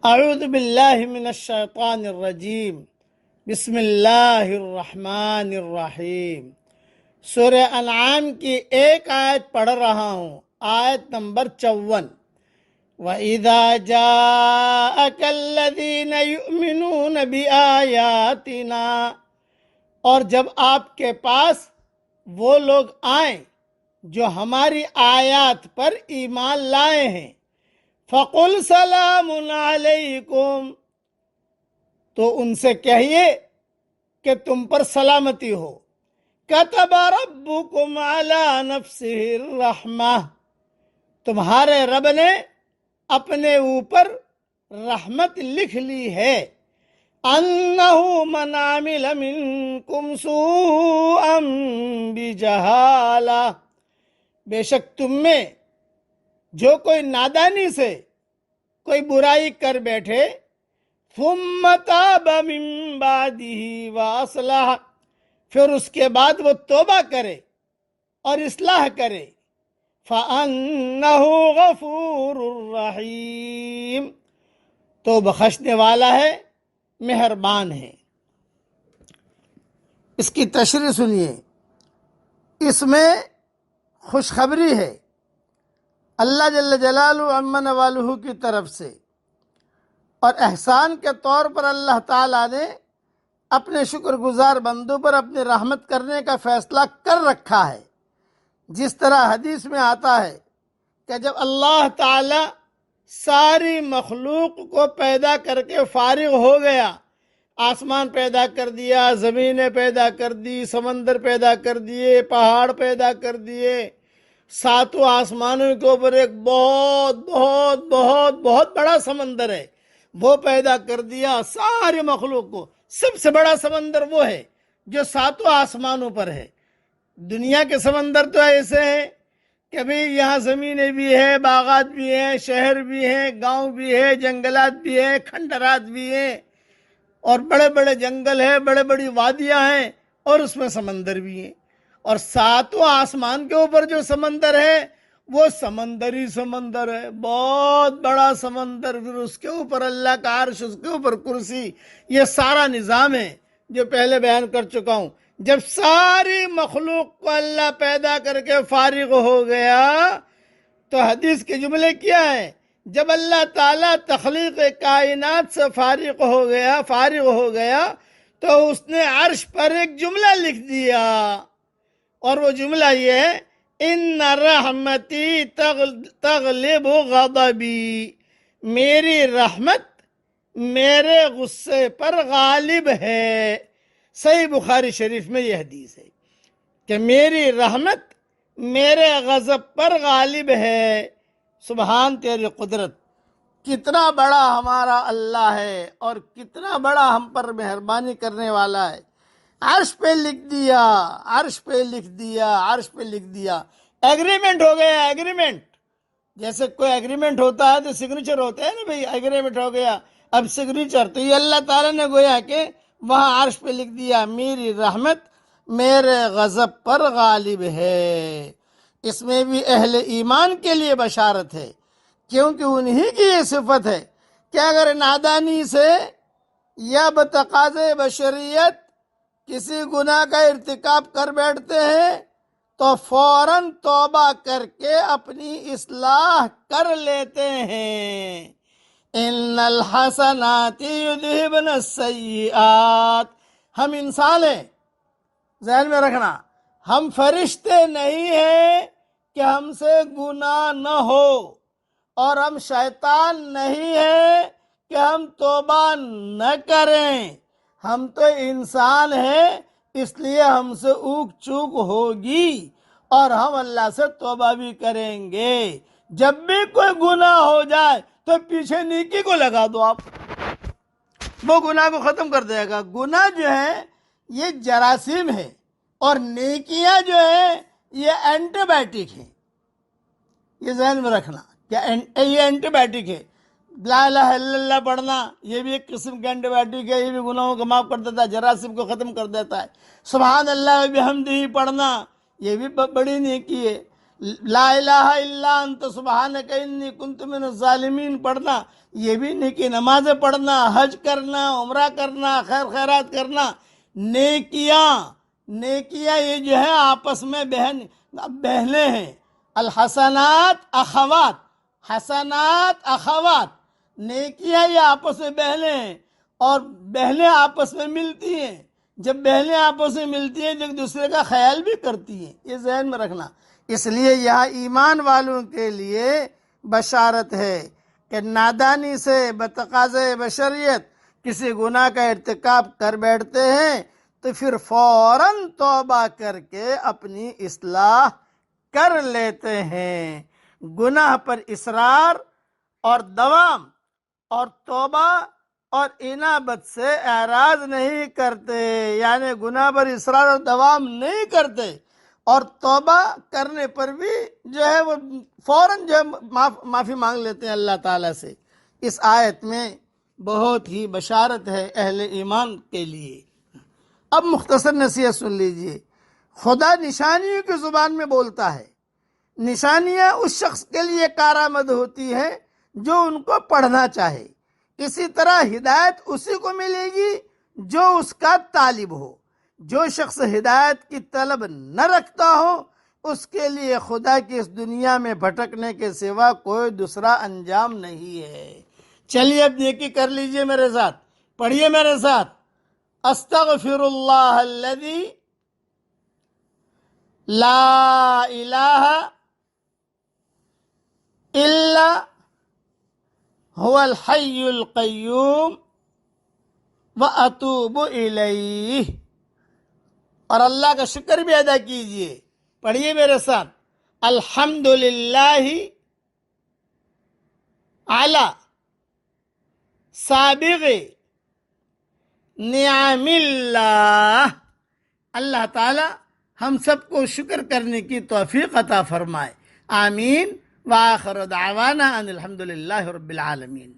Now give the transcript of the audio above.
اعوذ باللہ من الشیطان الرجیم بسم اللہ الرحمن الرحیم۔ سورہ انعام کی ایک آیت پڑھ رہا ہوں، آیت نمبر 54۔ وَإِذَا جَاءَكَ الَّذِينَ يُؤْمِنُونَ بِآيَاتِنَا، اور جب آپ کے پاس وہ لوگ آئیں جو ہماری آیات پر ایمان لائے ہیں، فَقُلْ سَلَامٌ عَلَيْكُمْ، تو ان سے کہیے کہ تم پر سلامتی ہو۔ كَتَبَ رَبُّكُمْ عَلَى نَفْسِهِ الرَّحْمَةِ، تمہارے رب نے اپنے اوپر رحمت لکھ لی ہے۔ أَنَّهُ مَنْ عَمِلَ مِنْكُمْ سُوءًا بِجَهَالَةٍ، بے شک تم میں جو کوئی نادانی سے کوئی برائی کر بیٹھے، ثُمَّ تَابَ مِن بَعْدِهِ وَأَصْلَحَ، پھر اس کے بعد وہ توبہ کرے اور اصلاح کرے، فَأَنَّهُ غَفُورٌ رَحِيمٌ، تو بخشنے والا ہے، مہربان ہے۔ اس کی تشریح سنیے۔ اس میں خوشخبری ہے اللہ جل جلالہ عمن والہ کی طرف سے، اور احسان کے طور پر اللہ تعالیٰ نے اپنے شکر گزار بندوں پر اپنی رحمت کرنے کا فیصلہ کر رکھا ہے۔ جس طرح حدیث میں آتا ہے کہ جب اللہ تعالیٰ ساری مخلوق کو پیدا کر کے فارغ ہو گیا، آسمان پیدا کر دیا، زمینیں پیدا کر دی، سمندر پیدا کر دیے، پہاڑ پیدا کر دیے، ساتوں آسمانوں کے اوپر ایک بہت بہت بہت بہت بڑا سمندر ہے، وہ پیدا کر دیا سارے مخلوق کو۔ سب سے بڑا سمندر وہ ہے جو ساتوں آسمانوں پر ہے۔ دنیا کے سمندر تو ایسے ہیں کہ بھئی یہاں زمینیں بھی ہیں، باغات بھی ہیں، شہر بھی ہیں، گاؤں بھی ہے، جنگلات بھی ہیں، کھنڈرات بھی ہیں، اور بڑے بڑے جنگل ہیں، بڑے بڑی وادیاں ہیں، اور اس میں سمندر بھی ہیں۔ اور ساتوں آسمان کے اوپر جو سمندر ہے وہ سمندری سمندر ہے، بہت بڑا سمندر، پھر اس کے اوپر اللہ کا عرش، اس کے اوپر کرسی، یہ سارا نظام ہے جو پہلے بیان کر چکا ہوں۔ جب ساری مخلوق کو اللہ پیدا کر کے فارغ ہو گیا تو حدیث کے جملے کیا ہے؟ جب اللہ تعالیٰ تخلیق کائنات سے فارغ ہو گیا تو اس نے عرش پر ایک جملہ لکھ دیا، اور وہ جملہ یہ ہے، ان رحمتی تغلب غضبی، میری رحمت میرے غصے پر غالب ہے۔ صحیح بخاری شریف میں یہ حدیث ہے کہ میری رحمت میرے غضب پر غالب ہے۔ سبحان تیری قدرت، کتنا بڑا ہمارا اللہ ہے اور کتنا بڑا ہم پر مہربانی کرنے والا ہے۔ عرش پہ لکھ دیا، عرش پہ لکھ دیا، عرش پہ لکھ دیا۔ ایگریمنٹ ہو گیا، ایگریمنٹ، جیسے کوئی ایگریمنٹ ہوتا ہے تو سگنیچر ہوتا ہے نا بھئی، ایگریمنٹ ہو گیا، اب سگنیچر۔ تو یہ اللہ تعالیٰ نے گویا کہ وہاں عرش پہ لکھ دیا، میری رحمت میرے غضب پر غالب ہے۔ اس میں بھی اہل ایمان کے لیے بشارت ہے، کیونکہ انہی کی یہ صفت ہے کہ اگر نادانی سے یا بتقاضے بشریت کسی گناہ کا ارتکاب کر بیٹھتے ہیں تو فوراً توبہ کر کے اپنی اصلاح کر لیتے ہیں۔ ان الحسنات یذہبن السیئات، ہم انسان ہیں، ذہن میں رکھنا، ہم فرشتے نہیں ہیں کہ ہم سے گناہ نہ ہو، اور ہم شیطان نہیں ہیں کہ ہم توبہ نہ کریں۔ ہم تو انسان ہیں، اس لیے ہم سے اوک چوک ہوگی اور ہم اللہ سے توبہ بھی کریں گے۔ جب بھی کوئی گناہ ہو جائے تو پیچھے نیکی کو لگا دو، آپ وہ گناہ کو ختم کر دے گا۔ گناہ جو ہے یہ جراثیم ہے، اور نیکیاں جو ہیں یہ اینٹی بائیوٹک ہیں، یہ ذہن میں رکھنا کہ یہ اینٹی بائیوٹک ہے۔ لا الہ الا اللہ پڑھنا یہ بھی ایک قسم کا اینٹی بائیوٹک ہے، یہ بھی گناہوں کو معاف کر دیتا ہے، جراثیم کو ختم کر دیتا ہے۔ سبحان اللہ و بحمدہ پڑھنا یہ بھی بڑی نیکی ہے۔ لا الہ الا انت سبحانک انی کنت من الظالمین پڑھنا، یہ بھی نیکی، نمازیں پڑھنا، حج کرنا، عمرہ کرنا، خیر خیرات کرنا، نیکیاں یہ جو ہے آپس میں بہنیں ہیں۔ الحسنات اخوات، حسنات اخوات، نیکیاں یہ آپس میں بہنیں ہیں، اور بہنیں آپس میں ملتی ہیں۔ جب بہنیں آپس میں ملتی ہیں تو ایک دوسرے کا خیال بھی کرتی ہیں، یہ ذہن میں رکھنا۔ اس لیے یہاں ایمان والوں کے لیے بشارت ہے کہ نادانی سے بتقاضۂ بشریت کسی گناہ کا ارتکاب کر بیٹھتے ہیں تو پھر فوراً توبہ کر کے اپنی اصلاح کر لیتے ہیں۔ گناہ پر اصرار اور دوام اور توبہ اور انابت سے اعراض نہیں کرتے، یعنی گناہ پر اصرار اور دوام نہیں کرتے، اور توبہ کرنے پر بھی جو ہے وہ فوراً جو ہے معافی مانگ لیتے ہیں اللہ تعالیٰ سے۔ اس آیت میں بہت ہی بشارت ہے اہل ایمان کے لیے۔ اب مختصر نصیحت سن لیجئے۔ خدا نشانیوں کی زبان میں بولتا ہے۔ نشانیاں اس شخص کے لیے کارآمد ہوتی ہیں جو ان کو پڑھنا چاہے۔ اسی طرح ہدایت اسی کو ملے گی جو اس کا طالب ہو۔ جو شخص ہدایت کی طلب نہ رکھتا ہو اس کے لیے خدا کی اس دنیا میں بھٹکنے کے سوا کوئی دوسرا انجام نہیں ہے۔ چلیے اب نیکی کر لیجئے میرے ساتھ، پڑھیے میرے ساتھ۔ استغفر اللہ الذی لا الہ الا هو الحی القیوم واتوب الیہ، اور اللہ کا شکر بھی ادا کیجئے۔ پڑھیے میرے ساتھ، الحمدللہ علی سابغ نعم اللہ، اللہ تعالی ہم سب کو شکر کرنے کی توفیق عطا فرمائے۔ آمین۔ وآخر دعوانا ان الحمدللہ رب العالمین۔